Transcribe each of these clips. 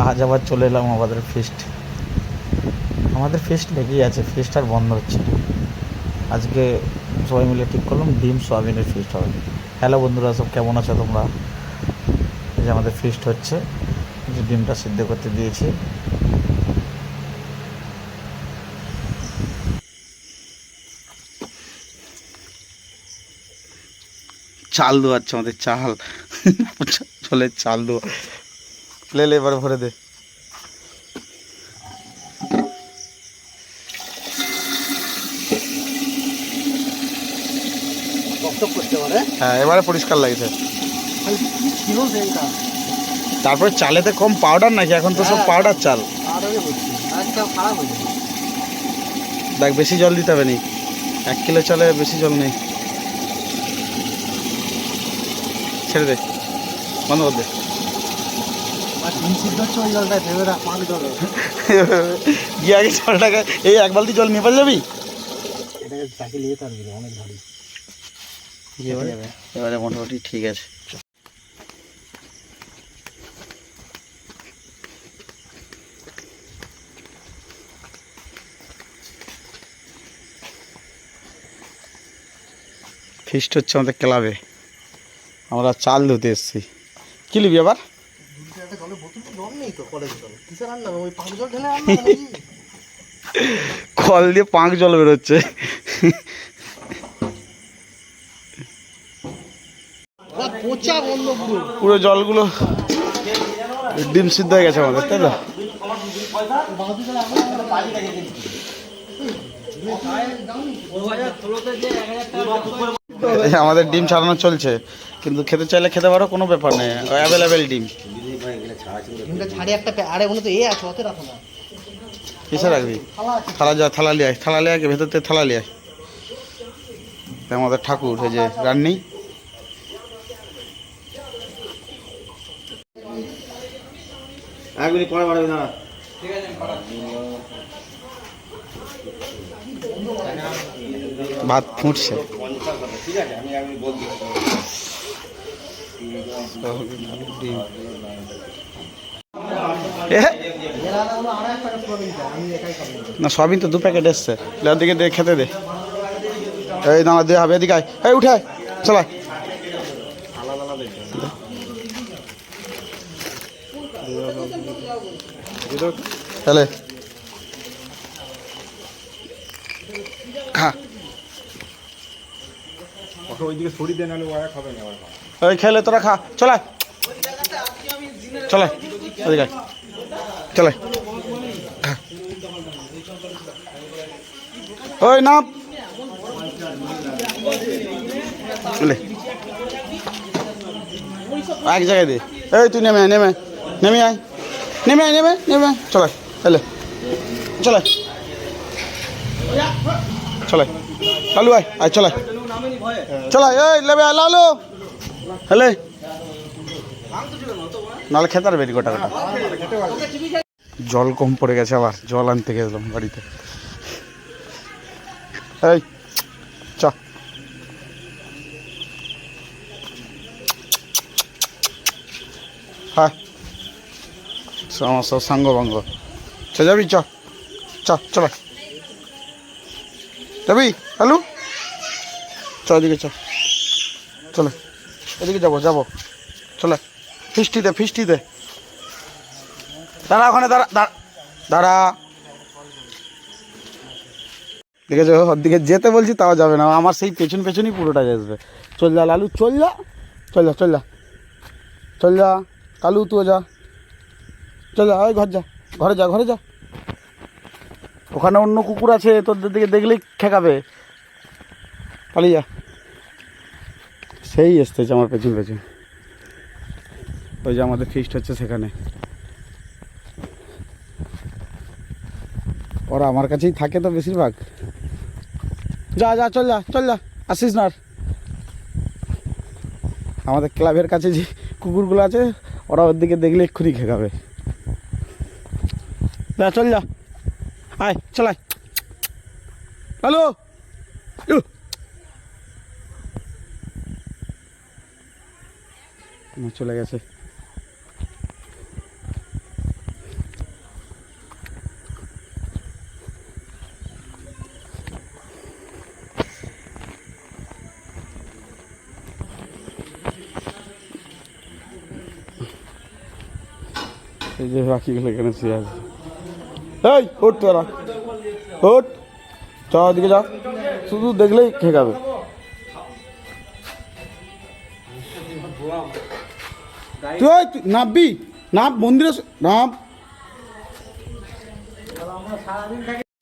আজ আবার চলে এলাম আমাদের ফিস্ট লেগেই আছে, ফিস্ট আর বন্ধ হচ্ছে না। আজকে সবাই মিলে ঠিক করলাম ডিম সয়াবিনের ফিস্ট হবে। হ্যালো বন্ধুরা, সব কেমন আছো তোমরা? এই যে আমাদের ফিস্ট হচ্ছে, যে ডিমটা সিদ্ধ করতে দিয়েছি। চাল দোয়াচ্ছে আমাদের, চাল চলে চাল দোয়া। লে এবারে ভরে দে। হ্যাঁ, এবারে পরিষ্কার লাগছে। তারপরে চালেতে কম পাউডার নাকি? এখন তো সব পাউডার চাল। দেখ, বেশি জল দিতে হবে নি, 1 কিলো চালে বেশি জল নেই। ছেড়ে দে, বন্ধ কর দে। গিয়ে আগে জলটাকে, এই 1 বালতি জল নিয়ে পারে যাবি। এবারে মোটামুটি ঠিক আছে। ফিস্ট হচ্ছে আমাদের ক্লাবে, আমরা চাল ধুতে এসেছি। কি নিবি আবার? কল দিয়ে পাঁক জল বেরোচ্ছে। পুরো জলগুলো ডিম সিদ্ধ হয়ে গেছে আমাদের, তাই তো? আমাদের ডিম ছাড়ানো চলছে, কিন্তু খেতে চাইলে খেতে পারো, কোনো ব্যাপার নেই, অ্যাভেলেবেল ডিম। কিসে রাখবি? থালা লিয়ে আয়, ভেতর থেকে থালা লিয়ে আয়। আমাদের ঠাকুর, এই যে রান্নি। ভাত ফুটছে। না, সবই তো 2 প্যাকেট এসছে। দিকে দে, খেতে দে। এই দাঁড়া, দে হবে, এদিকে আয়, এই উঠায় চলায়। তাহলে খা, ওইদিকে সরি দেন, খাবে না। ওই খেলে তোরা খা, চলায় চলায়, এদিকে চলায়, খা। ওই নাম এক জায়গায় দে। এই তুই নেমে আয়, চলে এলে, চলে লালু আয়, চলে এই লেবে আয় লালু, হেলে নাহলে খেতে পারবে গোটা গোটা। জল কম পড়ে গেছে, আবার জল আনতে গেলাম বাড়িতে। এই চ, হ্যাঁ আমার সব সাঙ্গ ভাঙ্গ। যাবি? চল যাবি হ্যালো? এদিকে চলে, এদিকে যাবো চলে। ফিস্টিতে দাঁড়া, ওখানে দাঁড়া। দেখেছো, ওর দিকে যেতে বলছি তাও যাবে না, আমার সেই পেছনই পুরোটা আসবে। চল যা লালু, চল যা কালু, তুই যা, ওই ঘরে যা। ওখানে অন্য কুকুর আছে, তোদের দিকে দেখলেই ঠেকাবে, পালিয়ে যা। সেই এসতেছে আমার পেছন। ওই যে আমাদের ফিস্ট হচ্ছে সেখানে, ওরা আমার কাছেই থাকে তো বেশিরভাগ। যা চল যা, আসিস না। আমাদের ক্লাবের কাছে যে কুকুরগুলো আছে, ওরা ওর দিকে দেখলে এক্ষুনি খেকাবে। চল যা, আয় চলাই। হ্যালো, চলে গেছে। এই যে পাখিগুলো এখানে শুয়ে আছে। এই ওঠ তোরা, ওঠ, চ দিকে যা, শুধু দেখলেই খেকাবে। তুই নামবি, নাম মন্দিরে নাম।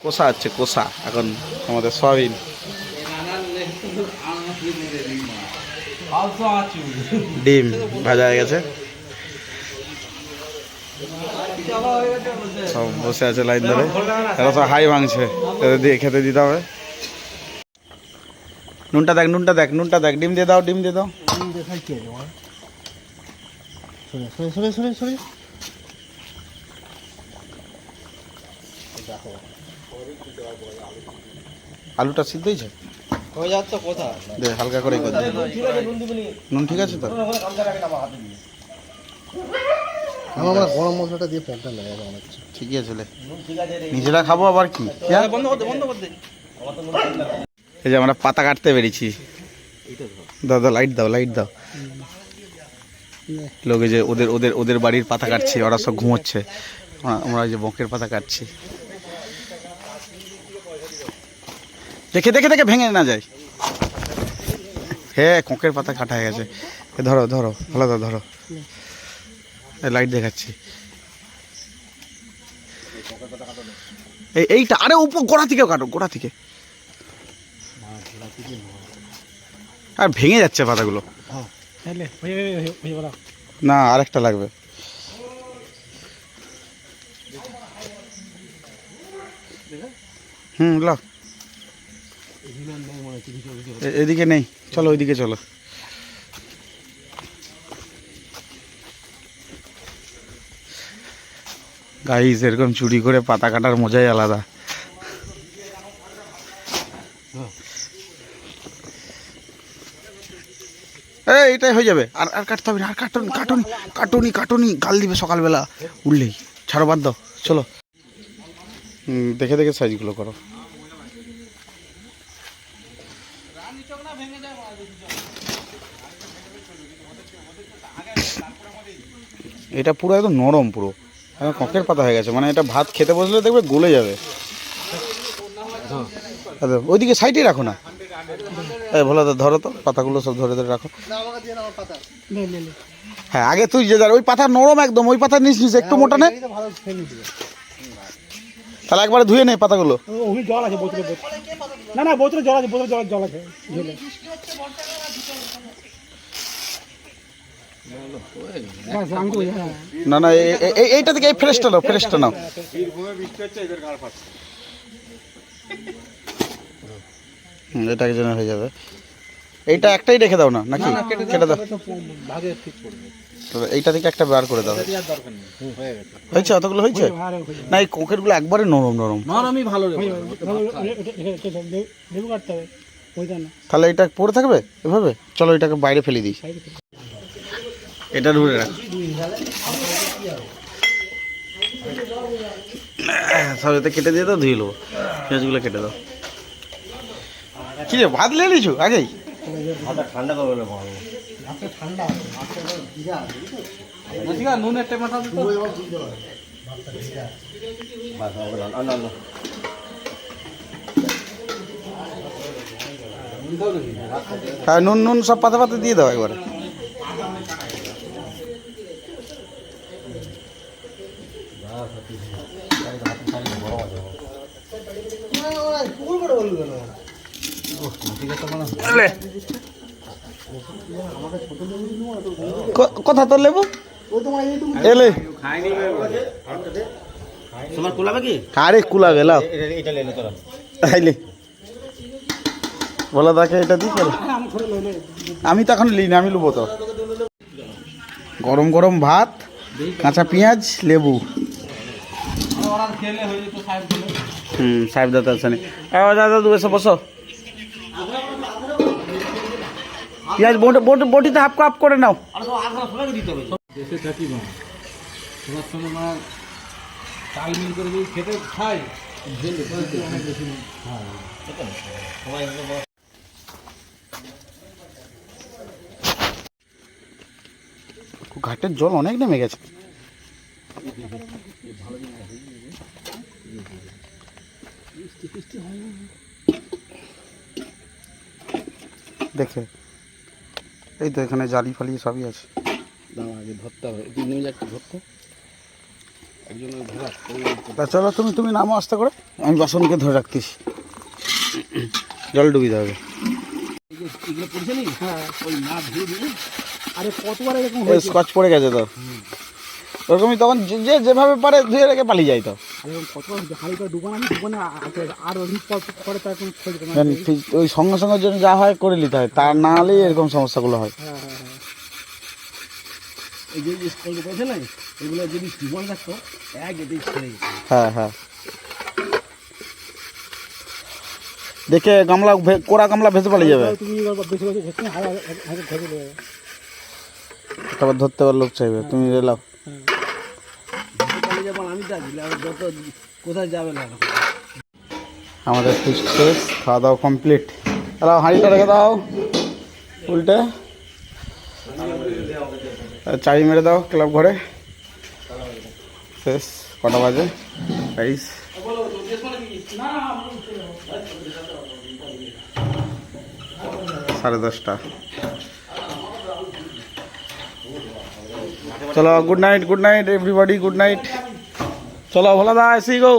কষা আছে কষা এখন আমাদের সয়াবিন। ডিম ভাজা হয়ে গেছে, সব বসে আছে লাইন ধরে। এরা সব হাই ভাঙছে, এদের দিয়ে খেতে দিতে হবে। নুনটা দেখ, নুনটা দেখ, নুনটা দেখ। ডিম দিয়ে দাও, ডিম দিয়ে দাও। আলুটা সিদ্ধ হয়েছে, হয়ে যাচ্ছে কোথা দে হালকা করে করে দে। নুন ঠিক আছে তো? আমার গরম মশলাটা দিয়ে প্যান্টটা লাগে অনেক ঠিকই আছে লে, নিজেরা খাবো আবার কি। বন্ধ করতে বন্ধ করতে। এই যে আমরা পাতা কাটতে বেরিয়েছি। দাও দাও, লাইট দাও, লাইট দাও। লোকে যে ওদের ওদের ওদের বাড়ির পাতা কাটছে, ওরা সব ঘুমোচ্ছে, আমরা যে বকের পাতা কাটছি। দেখে দেখে দেখে ভেঙে না যায়। হ্যাঁ, কোঁকের পাতা কাটা হয়ে গেছে। ধরো ধরো, ভালো দাও, ধরো, লাইট দেখাচ্ছি। এইটা, আরে উপর গোড়া থেকে কাটো, গোড়া থেকে। আর ভেঙে যাচ্ছে পাতাগুলো। না, আরেকটা লাগবে। ল, এদিকে নেই, চলো ওইদিকে চলো। গাইস, এরকম চুরি করে পাতা কাটার মজাই আলাদা। এইটাই হয়ে যাবে, আর আর কাটতে হবে না। আর কাটুনি কাটুনি কাটুনি কাটুনি, গাল দিবে সকালবেলা উঠলেই। ছাড়ো, বাদ দাও, চলো। দেখে দেখে সাইজগুলো করো। এটা পুরো একদম নরম, পুরো কঁকের পাতা হয়ে গেছে। মানে এটা ভাত খেতে বসলে দেখবে গলে যাবে। ওইদিকে সাইডে রাখো না। ভালো ধরো তো, পাতাগুলো সব ধরে ধরে রাখো। হ্যাঁ, আগে তুই যে ওই পাতা নরম একদম, ওই পাতা নিস নিস, একটু মোটা নে। তাহলে একবারে ধুয়ে নে পাতাগুলো। জল আছে বোতলে, না না বোতলে জল আছে, বোতলে জল আছে। না না, এইটা থেকে এই ফ্রেশটা নাও, ফ্রেশটা নাও। এটা জন্য হয়ে যাবে। এইটা একটাই রেখে দাও না, নাকি কেটে দাও। এইটা থেকে একটা বার করে দাও। হয়েছে, অতগুলো হয়েছে। না, এই কোকেরগুলো একবারে নরম নরম। নরমই ভালো। লেবু কাটতে হবে, তাহলে এটা পড়ে থাকবে এভাবে। চলো এটাকে বাইরে ফেলে দিই। এটা ধরে রাখ, সব এতে কেটে দিয়ে দাও, ধুয়ে নেবো। পেঁয়াজগুলো কেটে দাও। কি রে, ভাত লে নিছু আগেই? ঠান্ডা করবে ঠান্ডা নুন একটা মাথা দিতে। হ্যাঁ, নুন নুন সব পাতা পাতা দিয়ে দাও একবারে। কথা তোর লেবু এলে তোমার কুলাবে কি? আরে কুলাবে, লাও তাইলে বলা তাকে এটা দিই। আমি তো এখন লিই না, আমি লুবো তো। গরম গরম ভাত, কাঁচা পেঁয়াজ, লেবু। সাহেব দাদা আছে নি? দাদা দু এসে বসো। পেঁয়াজ বটিতে হাফ কাপ করে নাও। দেশে থাকি না, তোমার সঙ্গে মা তাল মিল করে যদি খেতে খাই, ঘাটের জল অনেক নেমে গেছে। দেখে এই তো এখানে জালি ফালি সবই আছে। দাঁড়া আগে ধরতে হবে, একটু নেমে যা, একটু ধরতে একজন ধরা। তা চলো তুমি নামো আস্তে করে, আমি বাসনকে ধরে রাখতিস, জল ডুবি যাবে। এগুলো পড়ছে নি, হ্যাঁ ওই না ধুয়ে দিবি। আরে কতবার এরকম হয়েছে, স্কচ পড়ে গেছে তো, ওরকমই তখন যে যেভাবে পারে ধুয়ে রেখে পালিয়ে যায় তো। আরে কতবার হয়েছে, হাড়ি করে ডুবানো, আমি ডুবানো আর অধিক পরে তার কোনো খোঁজ পেলাম না। কারণ ওই সঙ্গে সঙ্গে জন্য যা হয় করে নিতে হয়, তা না হলেই এরকম সমস্যাগুলো হয়। হ্যাঁ হ্যাঁ হ্যাঁ, এই যে স্কুল পড়ছে না, এগুলো যদি টিউবওয়েল থাকতো এক এতেই ছেড়ে যেত। হ্যাঁ হ্যাঁ, দেখে গামলা কোড়া গামলা ভেসে পালিয়ে যাবে, তুমি বেশি বেশি ঘুরতে হাতে ঘরে দেবে। তারপর ধরতে পারলে লোক চাইবে, তুমি রেলাও। পালিয়ে যাবো আমি যা দিলে আর যত কোথায় যাবে না। আমাদের ফিস্ট শেষ, খাওয়া দাওয়া কমপ্লিট। তাহলে হাঁড়িটা রেখে দাও উল্টে, চাবি মেরে দাও ক্লাব ঘরে। শেষ, কটা বাজে? 10:30। চলো, good night everybody, good night. চলো ভোলা দা, এসি গো।